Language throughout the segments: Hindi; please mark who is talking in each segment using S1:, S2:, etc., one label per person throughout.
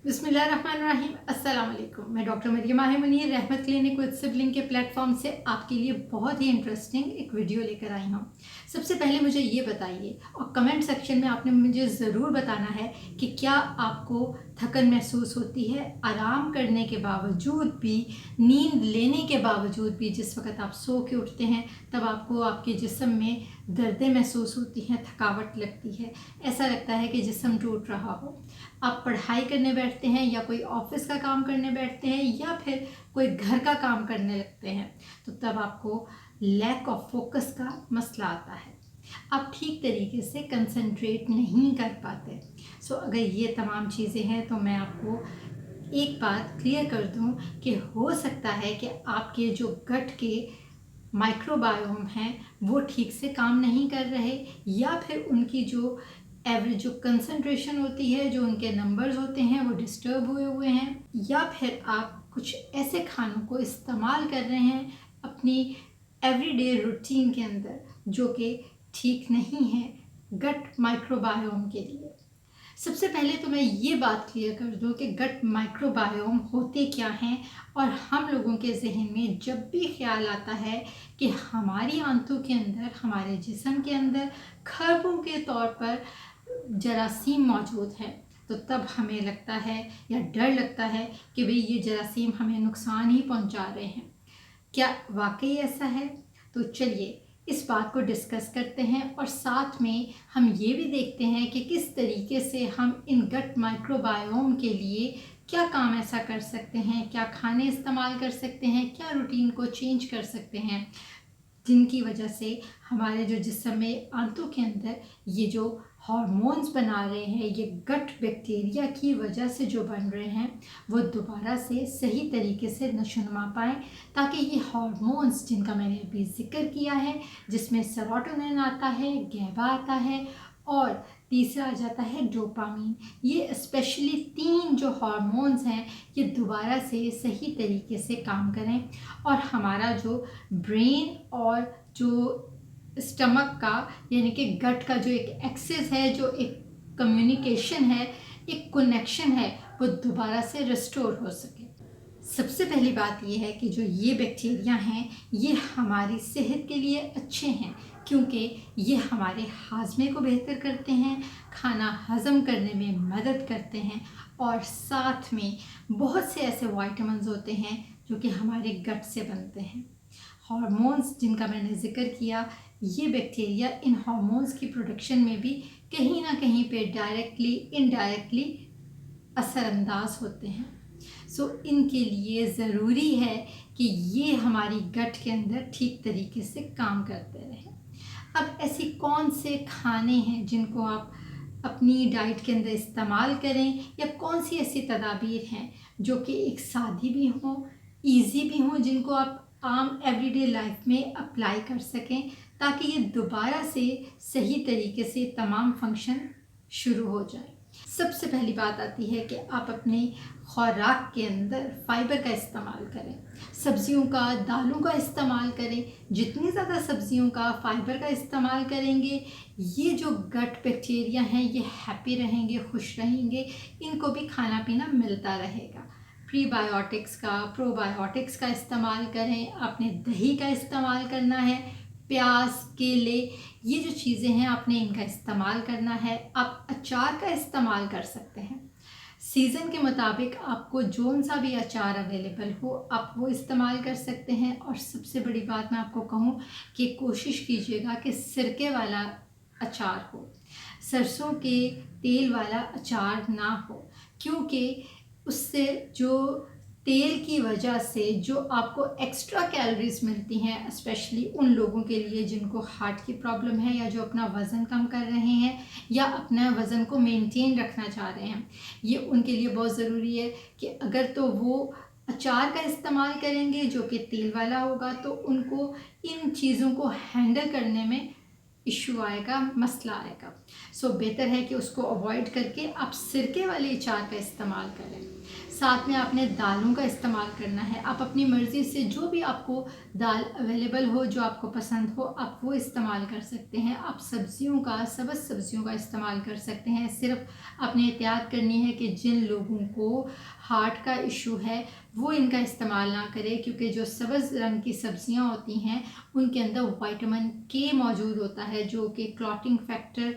S1: बिस्मिल्लाहिर्रहमानिर्रहीम। अस्सलाम वालेकुम। मैं डॉक्टर मरियम मुनीर रहमत क्लिनिक विद सिबलिंग के प्लेटफॉर्म से आपके लिए बहुत ही इंटरेस्टिंग एक वीडियो लेकर आई हूँ। सबसे पहले मुझे ये बताइए और कमेंट सेक्शन में आपने मुझे ज़रूर बताना है कि क्या आपको थकन महसूस होती है आराम करने के बावजूद भी, नींद लेने के बावजूद भी। जिस वक्त आप सो के उठते हैं तब आपको आपके जिस्म में दर्दें महसूस होती हैं, थकावट लगती है, ऐसा लगता है कि जिस्म टूट रहा हो। आप पढ़ाई करने बैठते हैं या कोई ऑफिस का काम करने बैठते हैं या फिर कोई घर का काम करने लगते हैं तो तब आपको लैक ऑफ फोकस का मसला आता है। आप ठीक तरीके से कंसंट्रेट नहीं कर पाते। अगर ये तमाम चीज़ें हैं तो मैं आपको एक बात क्लियर कर दूं कि हो सकता है कि आपके जो गट के माइक्रोबायोम हैं वो ठीक से काम नहीं कर रहे, या फिर उनकी जो एवरेज जो कंसंट्रेशन होती है, जो उनके नंबर्स होते हैं वो डिस्टर्ब हुए हुए हैं, या फिर आप कुछ ऐसे खानों को इस्तेमाल कर रहे हैं अपनी एवरीडे रूटीन के अंदर जो कि ठीक नहीं है गट माइक्रोबायोम के लिए। सबसे पहले तो मैं ये बात क्लियर कर दूं कि गट माइक्रोबायोम होते क्या हैं। और हम लोगों के जहन में जब भी ख्याल आता है कि हमारी आंतों के अंदर, हमारे जिस्म के अंदर खरबों के तौर पर जरासीम मौजूद है तो तब हमें लगता है या डर लगता है कि भाई ये जरासीम हमें नुकसान ही पहुंचा रहे हैं। क्या वाकई ऐसा है? तो चलिए इस बात को डिस्कस करते हैं और साथ में हम ये भी देखते हैं कि किस तरीके से हम इन गट माइक्रोबायोम के लिए क्या काम ऐसा कर सकते हैं, क्या खाने इस्तेमाल कर सकते हैं, क्या रूटीन को चेंज कर सकते हैं जिनकी वजह से हमारे जो जिस्म में, आंतों के अंदर ये जो हार्मोन्स बना रहे हैं, ये गट बैक्टीरिया की वजह से जो बन रहे हैं वो दोबारा से सही तरीके से नशोनुमा पाएँ, ताकि ये हार्मोन्स जिनका मैंने अभी जिक्र किया है, जिसमें सेरोटोनिन आता है, गैबा आता है और तीसरा आ जाता है डोपामीन, ये स्पेशली 3 जो हार्मोन्स हैं ये दोबारा से सही तरीके से काम करें और हमारा जो ब्रेन और जो स्टमक का यानी कि गट का जो एक एक्सेस है, जो एक कम्युनिकेशन है, एक कनेक्शन है, वो दोबारा से रिस्टोर हो सके। सबसे पहली बात ये है कि जो ये बैक्टीरिया हैं ये हमारी सेहत के लिए अच्छे हैं क्योंकि ये हमारे हाजमे को बेहतर करते हैं, खाना हज़म करने में मदद करते हैं और साथ में बहुत से ऐसे विटामिन्स होते हैं जो कि हमारे गट से बनते हैं। हार्मोन्स जिनका मैंने जिक्र किया, ये बैक्टीरिया इन हार्मोन्स की प्रोडक्शन में भी कहीं ना कहीं पे डायरेक्टली इनडायरेक्टली असरअंदाज होते हैं। इनके लिए ज़रूरी है कि ये हमारी गट के अंदर ठीक तरीके से काम करते रहें। अब ऐसी कौन से खाने हैं जिनको आप अपनी डाइट के अंदर इस्तेमाल करें, या कौन सी ऐसी तदाबीर हैं जो कि एक सादी भी हों, ईजी भी हों, जिनको आप आम एवरीडे लाइफ में अप्लाई कर सकें ताकि ये दोबारा से सही तरीके से तमाम फंक्शन शुरू हो जाए। सबसे पहली बात आती है कि आप अपने खुराक के अंदर फाइबर का इस्तेमाल करें, सब्जियों का, दालों का इस्तेमाल करें। जितनी ज़्यादा सब्जियों का, फाइबर का इस्तेमाल करेंगे, ये जो गट बैक्टीरिया हैं ये हैप्पी रहेंगे, खुश रहेंगे, इनको भी खाना पीना मिलता रहेगा। प्रीबायोटिक्स का, प्रोबायोटिक्स का इस्तेमाल करें। आपने दही का इस्तेमाल करना है, प्याज, केले, ये जो चीज़ें हैं आपने इनका इस्तेमाल करना है। आप अचार का इस्तेमाल कर सकते हैं, सीज़न के मुताबिक आपको जौन सा भी अचार अवेलेबल हो आप वो इस्तेमाल कर सकते हैं। और सबसे बड़ी बात मैं आपको कहूँ कि कोशिश कीजिएगा कि सिरके वाला अचार हो, सरसों के तेल वाला अचार ना हो, क्योंकि उससे जो तेल की वजह से जो आपको एक्स्ट्रा कैलोरीज मिलती हैं, स्पेशली उन लोगों के लिए जिनको हार्ट की प्रॉब्लम है या जो अपना वज़न कम कर रहे हैं या अपना वज़न को मेंटेन रखना चाह रहे हैं, ये उनके लिए बहुत ज़रूरी है कि अगर तो वो अचार का इस्तेमाल करेंगे जो कि तेल वाला होगा तो उनको इन चीज़ों को हैंडल करने में इशू आएगा, मसला आएगा। बेहतर है कि उसको अवॉइड करके आप सिरके वाले अचार का इस्तेमाल करें। साथ में आपने दालों का इस्तेमाल करना है। आप अपनी मर्ज़ी से जो भी आपको दाल अवेलेबल हो, जो आपको पसंद हो, आप वो इस्तेमाल कर सकते हैं। आप सब्ज़ियों का, सब्ज़ सब्ज़ियों का इस्तेमाल कर सकते हैं। सिर्फ आपने एहतियात करनी है कि जिन लोगों को हार्ट का इशू है वो इनका इस्तेमाल ना करें, क्योंकि जो सब्ज़ रंग की सब्ज़ियाँ होती हैं उनके अंदर विटामिन के मौजूद होता है, जो कि क्लॉटिंग फैक्टर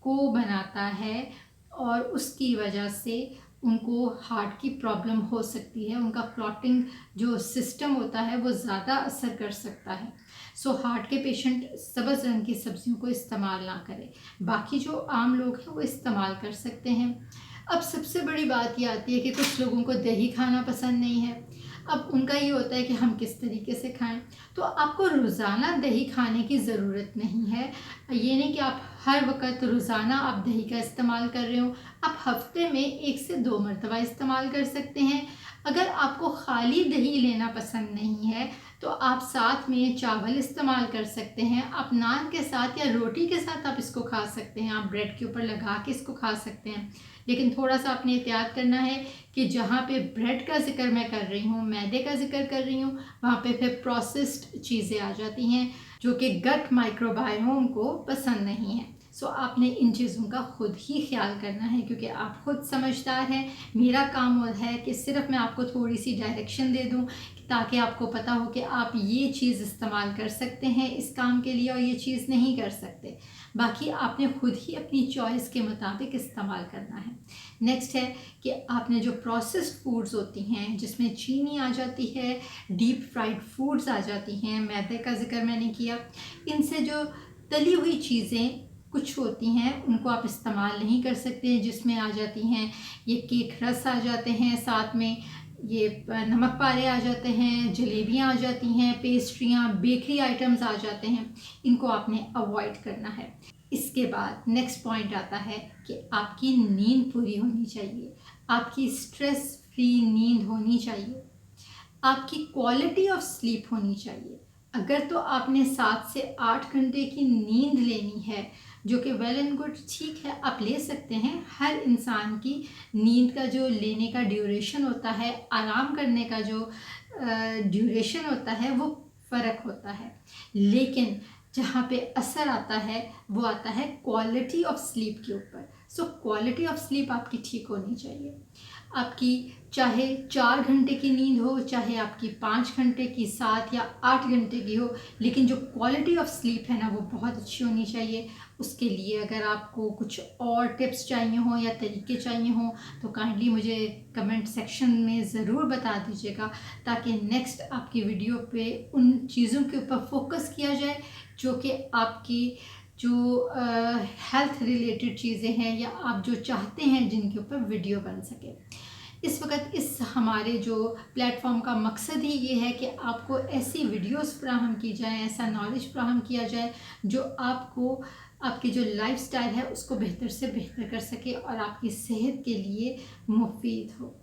S1: को बनाता है और उसकी वजह से उनको हार्ट की प्रॉब्लम हो सकती है। उनका क्लॉटिंग जो सिस्टम होता है वो ज़्यादा असर कर सकता है। सो हार्ट के पेशेंट सब्ज़ रंग की सब्जियों को इस्तेमाल ना करें। बाकी जो आम लोग हैं वो इस्तेमाल कर सकते हैं। अब सबसे बड़ी बात ये आती है कि कुछ लोगों को दही खाना पसंद नहीं है। अब उनका ये होता है कि हम किस तरीके से खाएं। तो आपको रोज़ाना दही खाने की ज़रूरत नहीं है। ये नहीं कि आप हर वक्त रोज़ाना आप दही का इस्तेमाल कर रहे हो। आप हफ्ते में 1 से 2 मरतबा इस्तेमाल कर सकते हैं। अगर आपको खाली दही लेना पसंद नहीं है तो आप साथ में चावल इस्तेमाल कर सकते हैं। आप नान के साथ या रोटी के साथ आप इसको खा सकते हैं। आप ब्रेड के ऊपर लगा के इसको खा सकते हैं। लेकिन थोड़ा सा आपने एहतियात करना है कि जहाँ पे ब्रेड का ज़िक्र मैं कर रही हूँ, मैदे का ज़िक्र कर रही हूँ, वहाँ पे फिर प्रोसेस्ड चीज़ें आ जाती हैं जो कि गट माइक्रोबायोम को पसंद नहीं है। सो आपने इन चीज़ों का खुद ही ख्याल करना है, क्योंकि आप खुद समझदार हैं। मेरा काम है कि सिर्फ मैं आपको थोड़ी सी डायरेक्शन दे दूँ ताकि आपको पता हो कि आप ये चीज़ इस्तेमाल कर सकते हैं इस काम के लिए और ये चीज़ नहीं कर सकते। बाकी आपने खुद ही अपनी चॉइस के मुताबिक इस्तेमाल करना है। नेक्स्ट है कि आपने जो प्रोसेस्ड फूड्स होती हैं जिसमें चीनी आ जाती है, डीप फ्राइड फूड्स आ जाती हैं, मैदे का जिक्र मैंने किया, इनसे जो तली हुई चीज़ें कुछ होती हैं उनको आप इस्तेमाल नहीं कर सकते, जिसमें आ जाती हैं ये केक रस आ जाते हैं, साथ में ये नमक पारे आ जाते हैं, जलेबियाँ आ जाती हैं, पेस्ट्रियाँ, बेकरी आइटम्स आ जाते हैं। इनको आपने अवॉइड करना है। इसके बाद नेक्स्ट पॉइंट आता है कि आपकी नींद पूरी होनी चाहिए, आपकी स्ट्रेस फ्री नींद होनी चाहिए, आपकी क्वालिटी ऑफ स्लीप होनी चाहिए। अगर तो आपने 7 से 8 घंटे की नींद लेनी है, जो कि वेल एंड गुड, ठीक है, आप ले सकते हैं। हर इंसान की नींद का जो लेने का ड्यूरेशन होता है, आराम करने का जो ड्यूरेशन होता है, वो फ़र्क होता है। लेकिन जहाँ पे असर आता है वो आता है क्वालिटी ऑफ स्लीप के ऊपर। सो क्वालिटी ऑफ स्लीप आपकी ठीक होनी चाहिए। आपकी चाहे 4 घंटे की नींद हो, चाहे आपकी 5 घंटे की, 7 या 8 घंटे की हो, लेकिन जो क्वालिटी ऑफ स्लीप है ना वो बहुत अच्छी होनी चाहिए। उसके लिए अगर आपको कुछ और टिप्स चाहिए हों या तरीके चाहिए हों तो काइंडली मुझे कमेंट सेक्शन में ज़रूर बता दीजिएगा, ताकि नेक्स्ट आपकी वीडियो पे उन चीज़ों के ऊपर फोकस किया जाए जो कि आपकी जो हेल्थ रिलेटेड चीज़ें हैं या आप जो चाहते हैं जिनके ऊपर वीडियो बन सके। इस वक्त इस हमारे जो प्लेटफॉर्म का मकसद ही ये है कि आपको ऐसी वीडियोस फ्राहम की जाए, ऐसा नॉलेज फ्राहम किया जाए जो आपको आपकी जो लाइफस्टाइल है उसको बेहतर से बेहतर कर सके और आपकी सेहत के लिए मुफीद हो।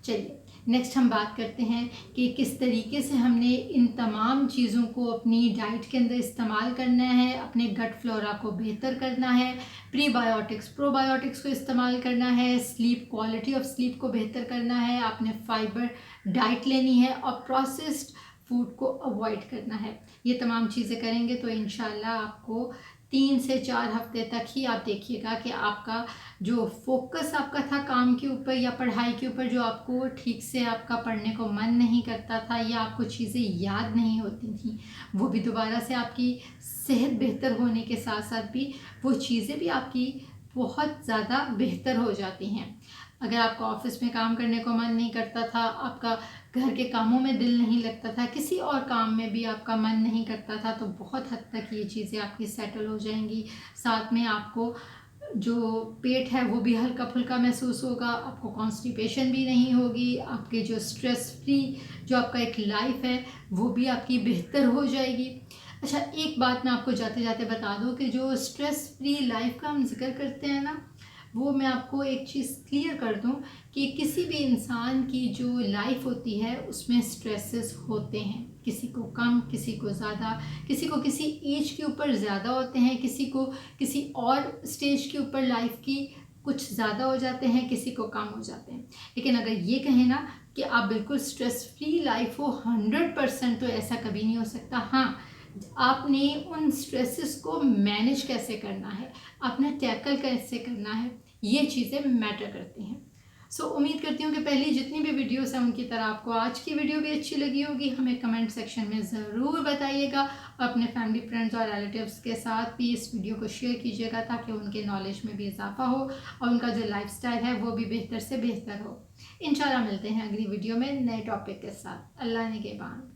S1: चलिए नेक्स्ट हम बात करते हैं कि किस तरीके से हमने इन तमाम चीज़ों को अपनी डाइट के अंदर इस्तेमाल करना है, अपने गट फ्लोरा को बेहतर करना है, प्रीबायोटिक्स प्रोबायोटिक्स को इस्तेमाल करना है, स्लीप क्वालिटी ऑफ स्लीप को बेहतर करना है, आपने फाइबर डाइट लेनी है और प्रोसेस्ड फूड को अवॉइड करना है। ये तमाम चीज़ें करेंगे तो इंशाल्लाह आपको 3 से 4 हफ्ते तक ही आप देखिएगा कि आपका जो फोकस आपका था काम के ऊपर या पढ़ाई के ऊपर, जो आपको ठीक से आपका पढ़ने को मन नहीं करता था या आपको चीज़ें याद नहीं होती थी, वो भी दोबारा से आपकी सेहत बेहतर होने के साथ साथ भी वो चीज़ें भी आपकी बहुत ज़्यादा बेहतर हो जाती हैं। अगर आपका ऑफिस में काम करने को मन नहीं करता था, आपका घर के कामों में दिल नहीं लगता था, किसी और काम में भी आपका मन नहीं करता था, तो बहुत हद तक ये चीज़ें आपकी सेटल हो जाएंगी। साथ में आपको जो पेट है वो भी हल्का फुल्का महसूस होगा, आपको कॉन्स्टिपेशन भी नहीं होगी, आपके जो स्ट्रेस फ्री जो आपका एक लाइफ है वो भी आपकी बेहतर हो जाएगी। अच्छा, एक बात मैं आपको जाते जाते बता दूं कि जो स्ट्रेस फ्री लाइफ का हम जिक्र करते हैं ना, वो मैं आपको एक चीज़ क्लियर कर दूं कि किसी भी इंसान की जो लाइफ होती है उसमें स्ट्रेसेस होते हैं, किसी को कम, किसी को ज़्यादा, किसी को किसी एज के ऊपर ज़्यादा होते हैं, किसी को किसी और स्टेज के ऊपर लाइफ की कुछ ज़्यादा हो जाते हैं, किसी को कम हो जाते हैं। लेकिन अगर ये कहें ना कि आप बिल्कुल स्ट्रेस फ्री लाइफ हो 100%, तो ऐसा कभी नहीं हो सकता। हाँ, आपने उन स्ट्रेसेस को मैनेज कैसे करना है, आपने टैकल कैसे करना है, ये चीज़ें मैटर करती हैं। उम्मीद करती हूँ कि पहली जितनी भी वीडियोस हैं उनकी तरह आपको आज की वीडियो भी अच्छी लगी होगी। हमें कमेंट सेक्शन में ज़रूर बताइएगा और अपने फैमिली, फ्रेंड्स और रिलेटिव्स के साथ भी इस वीडियो को शेयर कीजिएगा ताकि उनके नॉलेज में भी इजाफा हो और उनका जो लाइफस्टाइल है वो भी बेहतर से बेहतर हो। इंशाल्लाह मिलते हैं अगली वीडियो में नए टॉपिक के साथ। अल्लाह निगहबान।